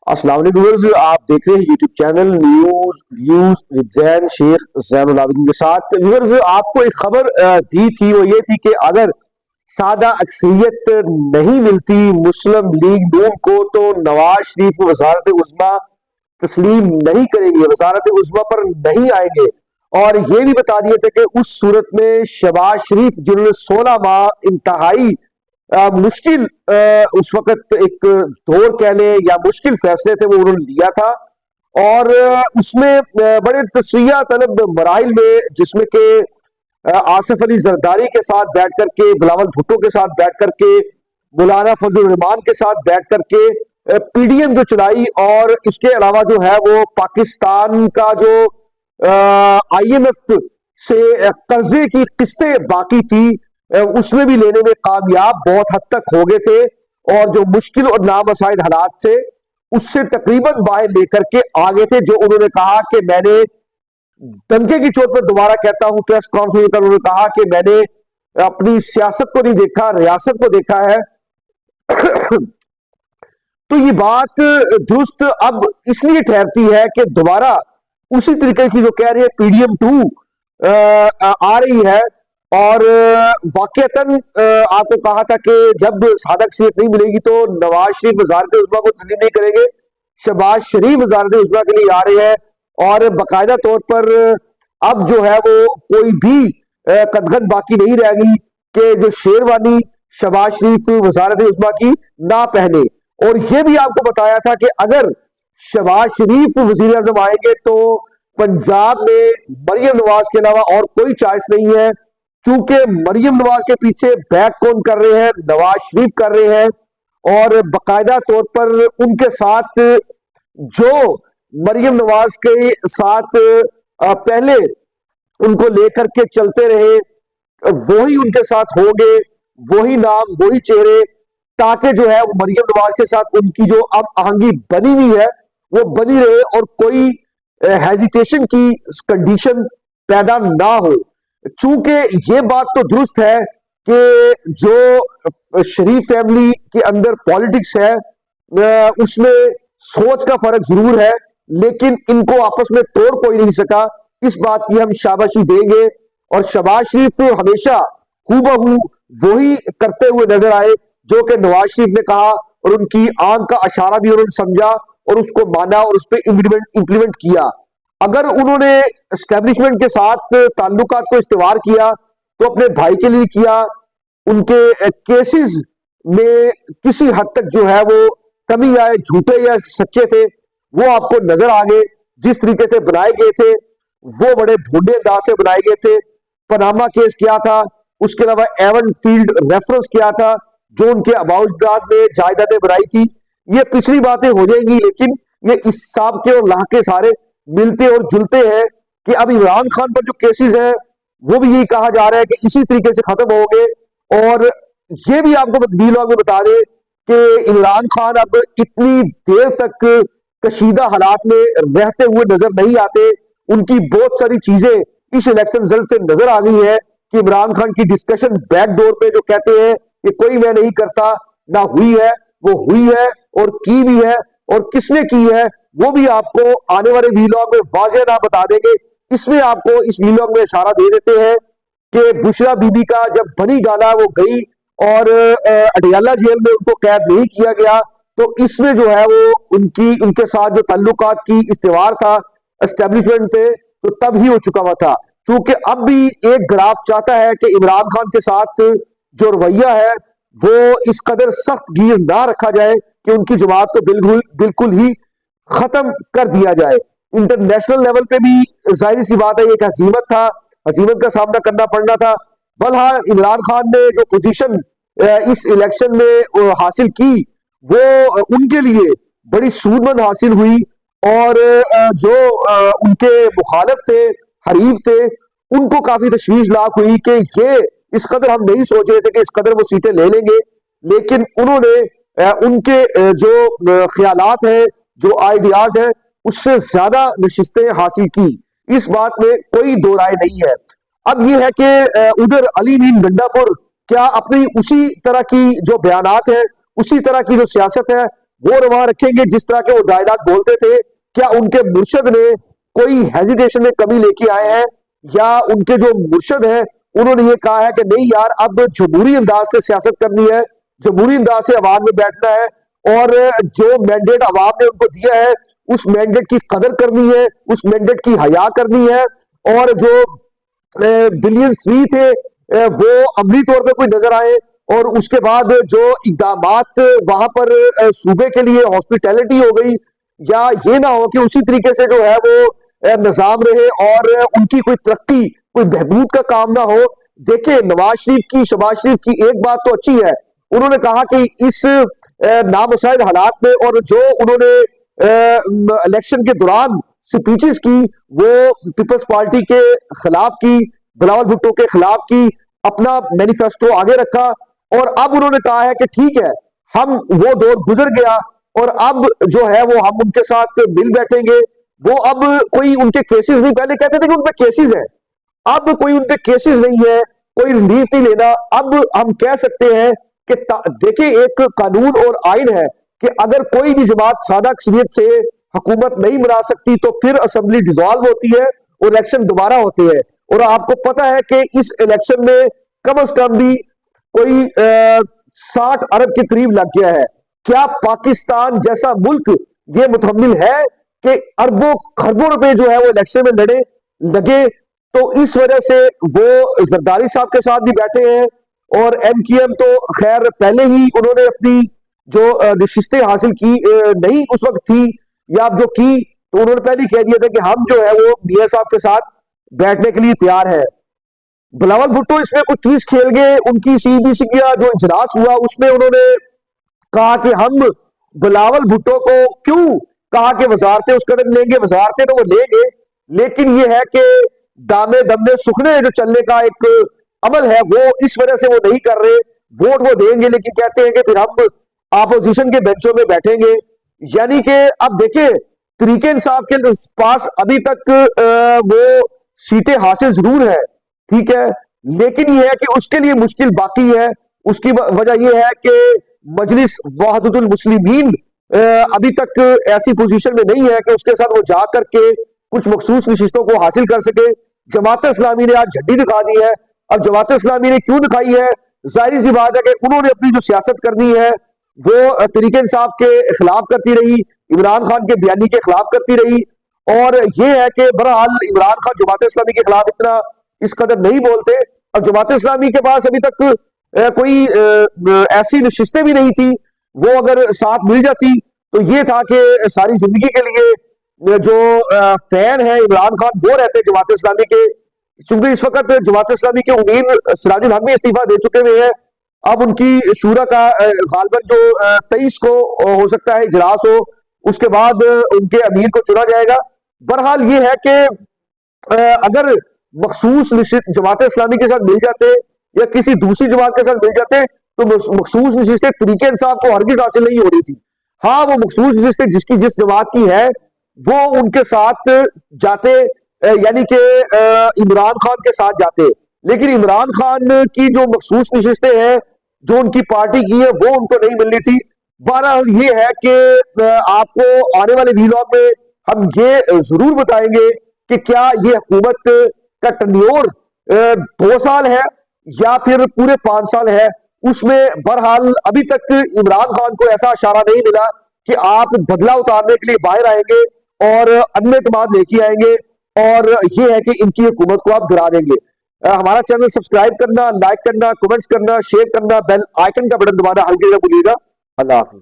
अस्सलाम वालेकुम व्यूअर्स, आप देख रहे हैं YouTube channel News Views with Zain Sheikh Zainul Abideen के साथ। व्यूअर्स, आपको एक खबर दी थी, वो ये थी कि अगर सादा अक्सरियत नहीं मिलती मुस्लिम लीग नून को तो नवाज शरीफ वजारत उज़्मा तस्लीम नहीं करेंगे, वजारत उज़्मा पर नहीं आएंगे। और ये भी बता दिए थे कि उस सूरत में शहबाज शरीफ जिन्होंने 16 माह इंतहाई मुश्किल उस वक्त एक दौर कह लें या मुश्किल फैसले थे वो उन्होंने लिया था। और उसमें बड़े तस्वीर तलब मराइल में, जिसमें के आसिफ अली जरदारी के साथ बैठ करके, बिलावल भुट्टो के साथ बैठ करके, मौलाना फजल रहमान के साथ बैठ करके पीडीएम जो चलाई, और इसके अलावा जो है वो पाकिस्तान का जो आईएमएफ से कर्जे की किस्तें बाकी थी उसमें भी लेने में कामयाब बहुत हद तक हो गए थे। और जो मुश्किल और नामसाइद हालात से उससे तकरीबन बाहर लेकर के आगे थे। जो उन्होंने कहा कि मैंने दंगे की चोट पर, दोबारा कहता हूं, प्रेस कॉन्फ्रेंस कर उन्होंने कहा कि मैंने अपनी सियासत को नहीं देखा, रियासत को देखा है। तो ये बात दुरुस्त अब इसलिए ठहरती है कि दोबारा उसी तरीके की जो कह रही है पीडीएम 2 आ रही है। और वाकईतन आपको कहा था कि जब सादा अक्सरियत नहीं मिलेगी तो नवाज शरीफ वजारत उज़्मा को तस्लीम नहीं करेंगे। शहबाज शरीफ वजारत उज़्मा के लिए आ रहे हैं और बाकायदा तौर पर अब जो है वो कोई भी कदगन बाकी नहीं रह गई कि जो शेरवानी शहबाज शरीफ वजारत उज़्मा की ना पहने। और यह भी आपको बताया था कि अगर शहबाज शरीफ वजीर आजम आएंगे तो पंजाब में मरियम नवाज के अलावा और कोई चॉइस नहीं है, चूंकि मरियम नवाज के पीछे बैक कौन कर रहे हैं, नवाज शरीफ कर रहे हैं। और बाकायदा तौर पर उनके साथ जो मरियम नवाज के साथ पहले उनको लेकर के चलते रहे वही उनके साथ होंगे, वही नाम वही चेहरे, ताकि जो है वो मरियम नवाज के साथ उनकी जो अब आहंगी बनी हुई है वो बनी रहे और कोई हेजिटेशन की कंडीशन पैदा ना हो। चूंकि ये बात तो दुरुस्त है कि जो शरीफ फैमिली के अंदर पॉलिटिक्स है उसमें सोच का फर्क जरूर है, लेकिन इनको आपस में तोड़ कोई नहीं सका। इस बात की हम शाबाशी देंगे। और शहबाज शरीफ हमेशा हूबहू वही करते हुए नजर आए जो कि नवाज शरीफ ने कहा, और उनकी आंख का इशारा भी उन्होंने समझा और उसको माना और उस पर इंप्लीमेंट किया। अगर उन्होंने एस्टेब्लिशमेंट के साथ ताल्लुकात को इस्तेमाल किया तो अपने भाई के लिए किया। उनके केसेस में किसी हद तक जो है वो कमी आए, झूठे या सच्चे थे, वो आपको नजर आ गए। जिस तरीके से बनाए गए थे वो बड़े भोंडे अंदाज से बनाए गए थे। पनामा केस क्या था, उसके अलावा एवन फील्ड रेफरेंस क्या था, जो उनके अबाउजात में जायदादें बनाई थी। ये पिछली बातें हो जाएंगी, लेकिन ये इस साहब के और लाह के सारे मिलते और जुलते हैं कि अब इमरान खान पर जो केसेस हैं वो भी यही कहा जा रहा है कि इसी तरीके से खत्म होंगे। और ये भी आपको वीलॉग में बता दें कि इमरान खान अब इतनी देर तक कशीदा हालात में रहते हुए नजर नहीं आते। उनकी बहुत सारी चीजें इस इलेक्शन रिजल्ट से नजर आ गई है कि इमरान खान की डिस्कशन बैकडोर पे जो कहते हैं कि कोई मैं नहीं करता, ना हुई है, वो हुई है और की भी है, और किसने की है वो भी आपको आने वाले वीलॉग में वाज़ेह ना बता देंगे। इसमें आपको इस वीलॉग में इशारा दे देते हैं कि बुशरा बीबी का जब बनी गाला वो गई और अडियाला जेल में उनको कैद नहीं किया गया, तो इसमें जो है वो उनके साथ जो ताल्लुकात की इस्तेमाल था एस्टेब्लिशमेंट थे तो तब ही हो चुका हुआ था। चूंकि अब भी एक ग्राफ चाहता है कि इमरान खान के साथ जो रवैया है वो इस कदर सख्त गिर ना रखा जाए कि उनकी जमात को बिल्कुल ही खत्म कर दिया जाए। इंटरनेशनल लेवल पे भी जाहिर सी बात है, एक हजीमत था, हजीमत का सामना करना पड़ना था। बहरहाल इमरान खान ने जो पोजीशन इस इलेक्शन में हासिल की वो उनके लिए बड़ी सूदमंद हासिल हुई। और जो उनके मुखालिफ थे, हरीफ थे, उनको काफी तशवीशनाक हुई कि ये इस कदर हम नहीं सोच रहे थे कि इस कदर वो सीटें ले लेंगे। लेकिन उन्होंने उनके जो ख्यालात हैं, जो आइडियाज है, उससे ज्यादा नशिस्तें हासिल की। इस बात में कोई दो राय नहीं है। अब यह है कि उधर अली मीन गंडापुर क्या अपनी उसी तरह की जो बयानात है, उसी तरह की जो सियासत है वो रवा रखेंगे जिस तरह के वो डायलॉग बोलते थे? क्या उनके मुर्शद ने कोई हेजिटेशन में कमी लेके आए हैं, या उनके जो मुर्शद है उन्होंने ये कहा है कि नहीं यार, अब जमहूरी अंदाज से सियासत करनी है, जमहूरी अंदाज से अवाम में बैठना है, और जो मैंडेट अवाम ने उनको दिया है उस मैंडेट की कदर करनी है, उस मैंडेट की हया करनी है, और जो बिलियंस फ्री थे वो अमली तौर पे कोई नजर आए, और उसके बाद जो इकदामात वहां पर सूबे के लिए हॉस्पिटैलिटी हो गई, या ये ना हो कि उसी तरीके से जो है वो निजाम रहे और उनकी कोई तरक्की, कोई बहबूद का काम ना हो। देखिए, नवाज शरीफ की, शहबाज शरीफ की एक बात तो अच्छी है, उन्होंने कहा कि इस नामुसाइद हालात में, और जो उन्होंने इलेक्शन के दौरान स्पीचेस की वो पीपल्स पार्टी के खिलाफ की, बिलावल भुट्टो के खिलाफ की, अपना मैनिफेस्टो आगे रखा, और अब उन्होंने कहा है कि ठीक है, हम वो दौर गुजर गया और अब जो है वो हम उनके साथ मिल बैठेंगे। वो अब कोई उनके केसेस नहीं, पहले कहते थे कि उनपे केसेस है, अब कोई उनपे केसेस नहीं है, कोई रिलीफ नहीं लेना। अब हम कह सकते हैं कि देखिए, एक कानून और आइन है कि अगर कोई भी जमात सादा अक्सरियत से हुकूमत नहीं बना सकती तो फिर असेंबली डिसॉल्व होती है और इलेक्शन दोबारा होते हैं। और आपको पता है कि इस इलेक्शन में कम से कम भी कोई 60 अरब के करीब लग गया है। क्या पाकिस्तान जैसा मुल्क ये मुतहम्मिल है कि अरबों खरबों रुपए जो है वो इलेक्शन में लगे? तो इस वजह से वो जरदारी साहब के साथ भी बैठे हैं, और एमक्यूएम तो खैर पहले ही उन्होंने अपनी जो नशिस्तें हासिल की नहीं उस वक्त थी, या अब जो की, तो उन्होंने पहले ही कह दिया था कि हम जो है वो मियां साहब के साथ बैठने के लिए तैयार है। बिलावल भुट्टो इसमें कुछ ट्विस्ट खेल गए। उनकी सीबीसी का जो इजलास हुआ उसमें उन्होंने कहा कि हम बिलावल भुट्टो को क्यों कहा कि वजारतें उस कदर लेंगे, वजारतें तो वो लेंगे, लेकिन ये है कि दामे दमने सुखने जो चलने का एक अमल है वो इस वजह से वो नहीं कर रहे। वोट वो देंगे लेकिन कहते हैं कि फिर हम अपोजिशन के बेंचों में बैठेंगे। यानी कि अब देखिए, तरीके इंसाफ के पास अभी तक वो सीटें हासिल जरूर है, ठीक है, लेकिन यह है कि उसके लिए मुश्किल बाकी है। उसकी वजह यह है कि मजलिस वहदतुल मुस्लिमीन अभी तक ऐसी पोजीशन में नहीं है कि उसके साथ वो जा करके कुछ मखसूस नशिस्तों को हासिल कर सके। जमात इस्लामी ने आज झंडी दिखा दी है। अब जमात इस्लामी ने क्यों दिखाई है? जाहिर सी बात है कि उन्होंने अपनी जो सियासत करनी है वो तरीके इंसाफ के खिलाफ करती रही, इमरान खान के बयानी के खिलाफ करती रही, और ये है कि बहरहाल इमरान खान जमात इस्लामी के खिलाफ इतना इस कदर नहीं बोलते। अब जमात इस्लामी के पास अभी तक कोई ऐसी नशिस्तें भी नहीं थी, वो अगर साथ मिल जाती तो ये था कि सारी जिंदगी के लिए जो फैन है इमरान खान वो रहते जमात इस्लामी के। चूंकि इस वक्त जमात इस्लामी के उमीर सिराजुल हक भी इस्तीफा दे चुके हुए हैं, अब उनकी शूरा का गालबन जो 23 को हो सकता है इजलास हो, उसके बाद उनके अमीर को चुना जाएगा। बहरहाल ये है कि अगर मखसूस जमात इस्लामी के साथ मिल जाते या किसी दूसरी जमात के साथ मिल जाते तो मखसूस नशिस्तें तरीके इंसाफ को हरगिज हासिल नहीं हो रही थी। हाँ, वो मखसूस नशिस्तें जिसकी जिस जमात की है वो उनके साथ जाते, यानी कि इमरान खान के साथ जाते, लेकिन इमरान खान की जो मखसूस नशिस्तें हैं जो उनकी पार्टी की है वो उनको नहीं मिल रही थी। बहरहाल ये है कि आपको आने वाले वीलॉग में हम ये जरूर बताएंगे कि क्या ये हुकूमत का टर्न्योर 2 साल है या फिर पूरे 5 साल है। उसमें बहरहाल अभी तक इमरान खान को ऐसा इशारा नहीं मिला कि आप बदला उतारने के लिए बाहर आएंगे और अन्य इत्मीनान लेके आएंगे, और ये है कि इनकी हुकूमत को आप गिरा देंगे। हमारा चैनल सब्सक्राइब करना, लाइक करना, कमेंट्स करना, शेयर करना, बेल आइकन का बटन दबाना हल्के से भूलिएगा। अल्लाह हाफिज।